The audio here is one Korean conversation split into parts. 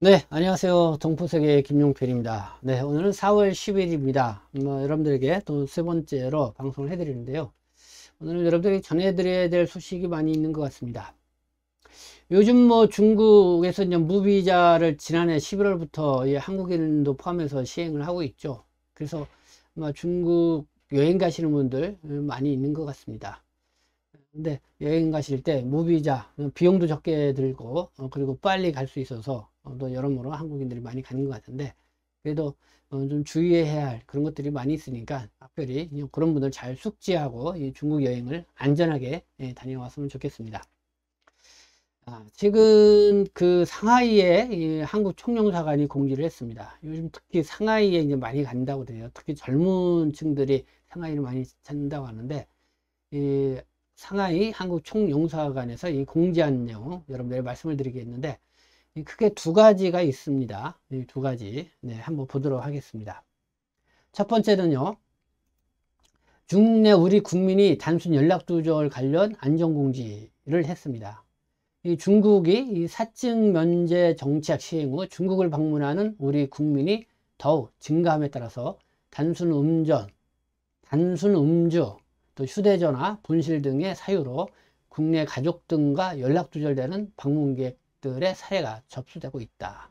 네, 안녕하세요. 동포세계 김용필입니다. 네, 오늘은 4월 10일입니다. 여러분들에게 또 세 번째로 방송을 해드리는데요. 오늘은 여러분들이 전해드려야 될 소식이 많이 있는 것 같습니다. 요즘 중국에서 이제 무비자를 지난해 11월부터 한국인도 포함해서 시행을 하고 있죠. 그래서 중국 여행 가시는 분들 많이 있는 것 같습니다. 근데 여행 가실 때 무비자 비용도 적게 들고 그리고 빨리 갈 수 있어서 또 여러모로 한국인들이 많이 가는 것 같은데, 그래도 좀 주의해야 할 그런 것들이 많이 있으니까 특별히 그런 분들 잘 숙지하고 이 중국 여행을 안전하게 다녀왔으면 좋겠습니다. 최근 그 상하이에 이 한국 총영사관이 공지를 했습니다. 요즘 특히 상하이에 이제 많이 간다고 돼요. 특히 젊은 층들이 상하이를 많이 찾는다고 하는데, 이 상하이 한국 총영사관에서 이 공지한 내용 여러분들 말씀을 드리겠는데, 크게 두 가지가 있습니다. 이 두 가지 한번 보도록 하겠습니다. 첫 번째는요, 중국 내 우리 국민이 단순 연락두절 관련 안전공지를 했습니다. 이 중국이 이 사증 면제 정책 시행 후 중국을 방문하는 우리 국민이 더욱 증가함에 따라서 단순 음전, 단순 음주, 또 휴대전화, 분실 등의 사유로 국내 가족 등과 연락 두절되는 방문객들의 사례가 접수되고 있다.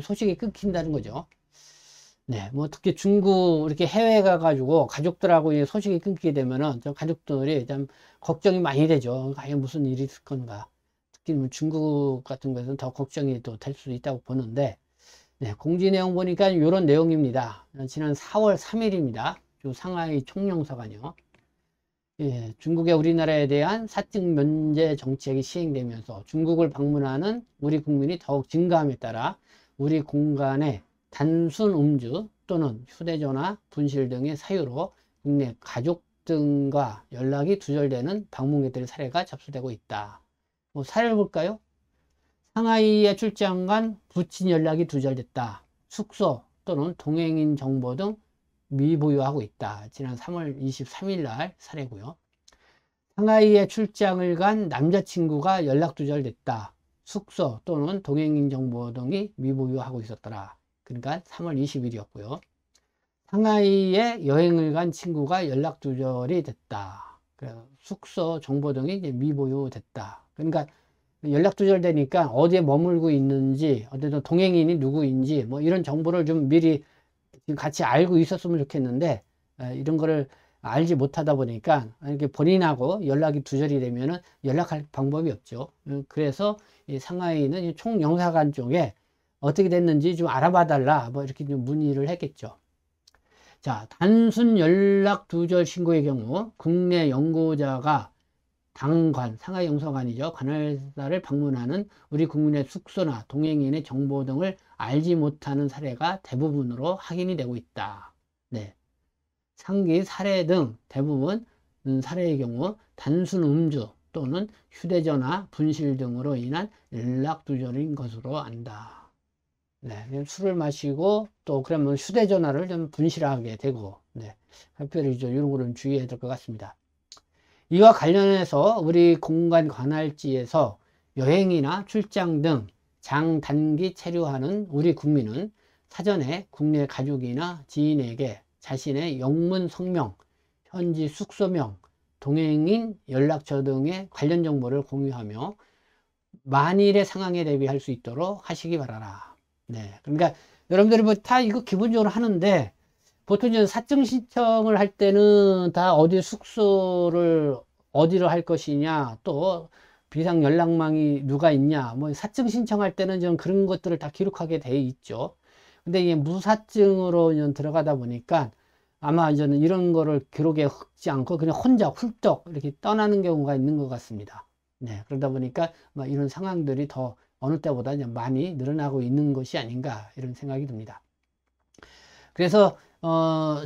소식이 끊긴다는 거죠. 네, 특히 중국 이렇게 해외 가가지고 가족들하고 소식이 끊기게 되면은 저 가족들이 좀 걱정이 많이 되죠. 과연 무슨 일이 있을 건가. 특히 중국 같은 것은 더 걱정이 또 될 수 있다고 보는데, 네, 공지 내용 보니까 이런 내용입니다. 지난 4월 3일입니다. 상하이 총영사관이요. 예, 중국의 우리나라에 대한 사증 면제 정책이 시행되면서 중국을 방문하는 우리 국민이 더욱 증가함에 따라 우리 공간에 단순 음주 또는 휴대전화 분실 등의 사유로 국내 가족 등과 연락이 두절되는 방문객들의 사례가 접수되고 있다. 사례를 볼까요? 상하이에 출장 간 부친 연락이 두절됐다. 숙소 또는 동행인 정보 등 미보유하고 있다. 지난 3월 23일 날 사례고요. 상하이에 출장을 간 남자친구가 연락 두절됐다. 숙소 또는 동행인 정보 등이 미보유하고 있었더라. 그러니까 3월 20일이었고요. 상하이에 여행을 간 친구가 연락 두절이 됐다. 숙소 정보 등이 이제 미보유됐다. 그러니까 연락 두절되니까 어디에 머물고 있는지, 어떤 동행인이 누구인지 이런 정보를 좀 미리 같이 알고 있었으면 좋겠는데, 이런 거를 알지 못하다 보니까 이렇게 본인하고 연락이 두절이 되면은 연락할 방법이 없죠. 그래서 이 상하이는 이 총영사관 쪽에 어떻게 됐는지 좀 알아봐 달라 이렇게 좀 문의를 했겠죠. 자, 단순 연락 두절 신고의 경우 국내 연구자가 당관, 상하이 영사관이죠. 관할사를 방문하는 우리 국민의 숙소나 동행인의 정보 등을 알지 못하는 사례가 대부분으로 확인이 되고 있다. 네. 상기 사례 등 대부분 사례의 경우 단순 음주 또는 휴대전화 분실 등으로 인한 연락 두절인 것으로 안다. 네. 술을 마시고 또 그러면 휴대전화를 좀 분실하게 되고, 네. 특별히 이런 거는 주의해야 될 것 같습니다. 이와 관련해서 우리 공간 관할지에서 여행이나 출장 등 장단기 체류하는 우리 국민은 사전에 국내 가족이나 지인에게 자신의 영문 성명, 현지 숙소명, 동행인 연락처 등의 관련 정보를 공유하며 만일의 상황에 대비할 수 있도록 하시기 바라라. 네. 그러니까 여러분들이 다 이거 기본적으로 하는데, 보통 이제 사증 신청을 할 때는 다 어디 숙소를 어디로 할 것이냐, 또 비상 연락망이 누가 있냐, 사증 신청할 때는 좀 그런 것들을 다 기록하게 돼 있죠. 근데 이게 무사증으로 들어가다 보니까 아마 이제는 이런 거를 기록에 흑지 않고 그냥 혼자 훌쩍 이렇게 떠나는 경우가 있는 것 같습니다. 네, 그러다 보니까 이런 상황들이 더 어느 때보다 많이 늘어나고 있는 것이 아닌가 이런 생각이 듭니다. 그래서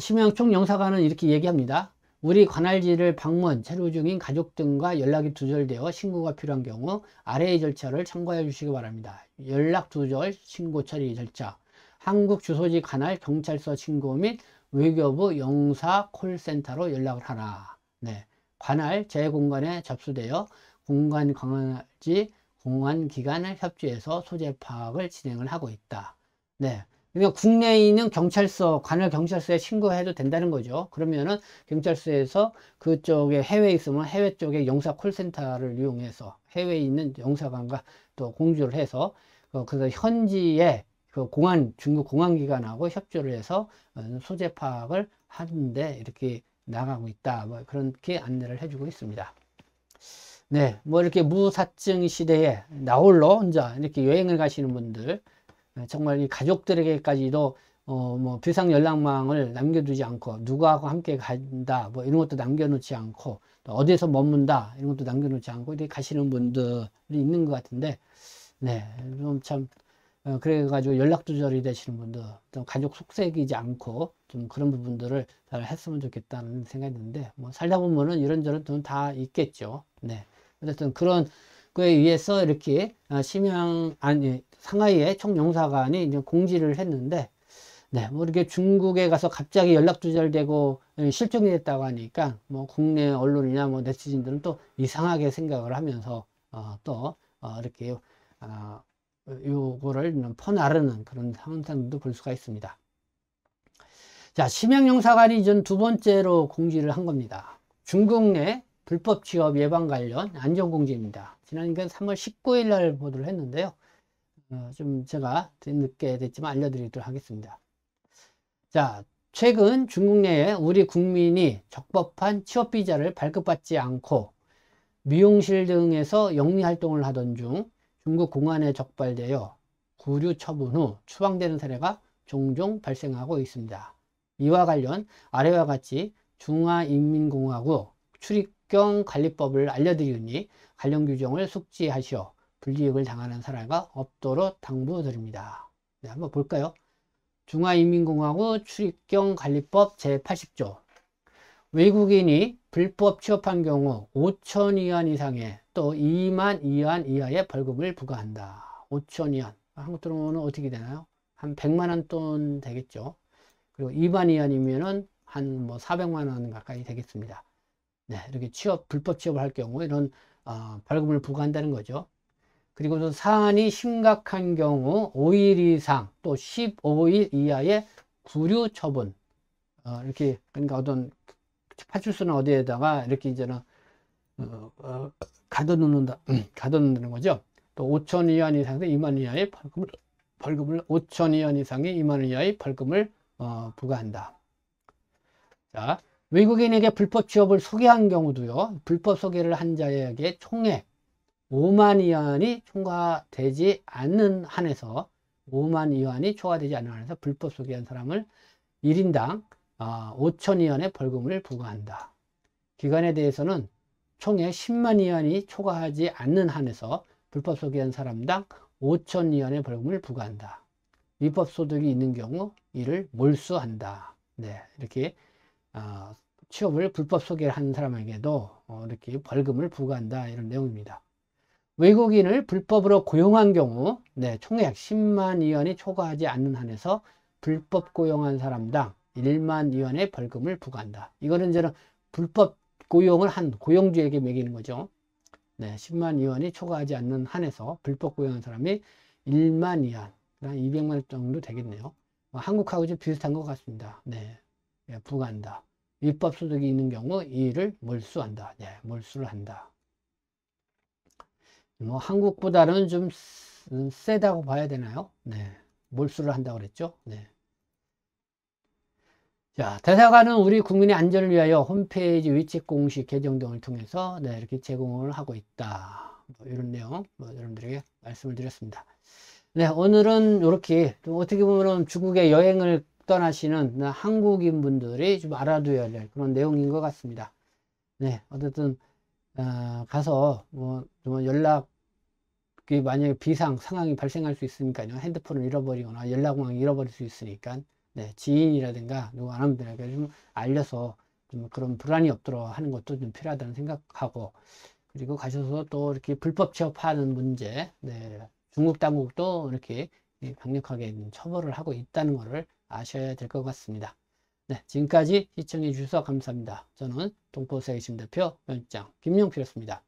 심양 총영사관은 이렇게 얘기합니다. 우리 관할지를 방문, 체류 중인 가족 등과 연락이 두절되어 신고가 필요한 경우 아래의 절차를 참고해 주시기 바랍니다. 연락 두절 신고 처리 절차, 한국 주소지 관할 경찰서 신고 및 외교부 영사 콜센터로 연락을 하라. 네. 관할 제 공간에 접수되어 공간 관할지 공안기관을 협조해서 소재 파악을 진행을 하고 있다. 네. 그러니까 국내에 있는 경찰서, 관할 경찰서에 신고해도 된다는 거죠. 그러면은 경찰서에서 그쪽에 해외에 있으면 해외 쪽에 영사 콜센터를 이용해서 해외에 있는 영사관과 또 공조를 해서 그래서 현지에 그 중국 공안기관하고 협조를 해서 소재 파악을 하는데 이렇게 나가고 있다. 뭐 그렇게 안내를 해주고 있습니다. 네, 뭐 이렇게 무사증 시대에 나홀로 혼자 이렇게 여행을 가시는 분들, 정말 이 가족들에게까지도 뭐 비상 연락망을 남겨두지 않고 누구하고 함께 간다 뭐 이런 것도 남겨놓지 않고 또 어디에서 머문다 이런 것도 남겨놓지 않고 이렇게 가시는 분들이 있는 것 같은데, 네, 좀 참 그래가지고 연락 두절이 되시는 분들, 좀 가족 속색이지 않고 좀 그런 부분들을 잘 했으면 좋겠다는 생각이 드는데, 뭐 살다 보면은 이런저런 좀 다 있겠죠. 네, 어쨌든 그런 거에 의해서 이렇게 상하이의 총영사관이 이제 공지를 했는데, 네, 뭐 이렇게 중국에 가서 갑자기 연락 두절되고 실종이 됐다고 하니까 뭐 국내 언론이나 뭐 네티즌들은 또 이상하게 생각을 하면서 이렇게 요거를 퍼나르는 그런 현상도 볼 수가 있습니다. 자, 심양영사관이 전 두 번째로 공지를 한 겁니다. 중국 내 불법 취업 예방 관련 안전공지입니다. 지난 3월 19일 날 보도를 했는데요. 좀 제가 늦게 됐지만 알려드리도록 하겠습니다. 자, 최근 중국 내에 우리 국민이 적법한 취업비자를 발급받지 않고 미용실 등에서 영리활동을 하던 중 중국 공안에 적발되어 구류 처분 후 추방되는 사례가 종종 발생하고 있습니다. 이와 관련 아래와 같이 중화인민공화국 출입경 관리법을 알려드리니 관련 규정을 숙지하시어 불이익을 당하는 사례가 없도록 당부드립니다. 네, 한번 볼까요? 중화인민공화국 출입경 관리법 제80조. 외국인이 불법 취업한 경우 5천 위안 이상의 또 2만 위안 이하의 벌금을 부과한다. 5천 위안. 한국 돈으로는 어떻게 되나요? 한 100만 원 돈 되겠죠. 그리고 2만 위안이면은 한 뭐 400만 원 가까이 되겠습니다. 네, 이렇게 불법 취업을 할 경우 이런 벌금을 부과한다는 거죠. 그리고 또 사안이 심각한 경우 5일 이상 또 15일 이하의 구류 처분. 이렇게 그러니까 어떤 파출소나 어디에다가 이렇게 이제는 가둬놓는 거죠. 또 5천 위안 이상에서 2만 이하의 벌금을 5천 위안 이상의 2만 이하의 벌금을 부과한다. 자, 외국인에게 불법 취업을 소개한 경우도요. 불법 소개를 한 자에게 총액 5만 위안이 초과되지 않는 한에서 5만 위안이 초과되지 않는 한에서 불법 소개한 사람을 1인당 5천 위안의 벌금을 부과한다. 기관에 대해서는 총액 10만 위안이 초과하지 않는 한에서 불법 소개한 사람당 5천 위안의 벌금을 부과한다. 위법 소득이 있는 경우 이를 몰수한다. 네, 이렇게 취업을 불법 소개한 사람에게도 이렇게 벌금을 부과한다, 이런 내용입니다. 외국인을 불법으로 고용한 경우 총액 10만 위안이 초과하지 않는 한에서 불법 고용한 사람당 1만 위안의 벌금을 부과한다. 이거는 이제 불법 고용을 한 고용주에게 매기는 거죠. 10만 위안이 초과하지 않는 한에서 불법 고용한 사람이 1만 위안, 200만 원 정도 되겠네요. 한국하고 좀 비슷한 것 같습니다. 부과한다. 위법 소득이 있는 경우 이를 몰수한다. 몰수를 한다. 뭐 한국보다는 좀 세다고 봐야 되나요? 몰수를 한다고 그랬죠. 자, 대사관은 우리 국민의 안전을 위하여 홈페이지 위챗 공식 계정 등을 통해서 이렇게 제공을 하고 있다. 뭐 이런 내용 여러분들에게 말씀을 드렸습니다. 오늘은 이렇게 어떻게 보면 중국에 여행을 떠나시는 한국인 분들이 좀 알아둬야 될 그런 내용인 것 같습니다. 어쨌든 가서 뭐 연락이 만약에 비상 상황이 발생할 수 있으니까요. 핸드폰을 잃어버리거나 연락망을 잃어버릴 수 있으니까 지인이라든가 누구 아는 분들에게 좀 알려서 좀 그런 불안이 없도록 하는 것도 좀 필요하다는 생각하고, 그리고 가셔서 또 이렇게 불법 취업하는 문제, 중국 당국도 이렇게 강력하게 처벌을 하고 있다는 것을 아셔야 될 것 같습니다. 지금까지 시청해 주셔서 감사합니다. 저는 동포세계심 대표 연장 김용필이었습니다.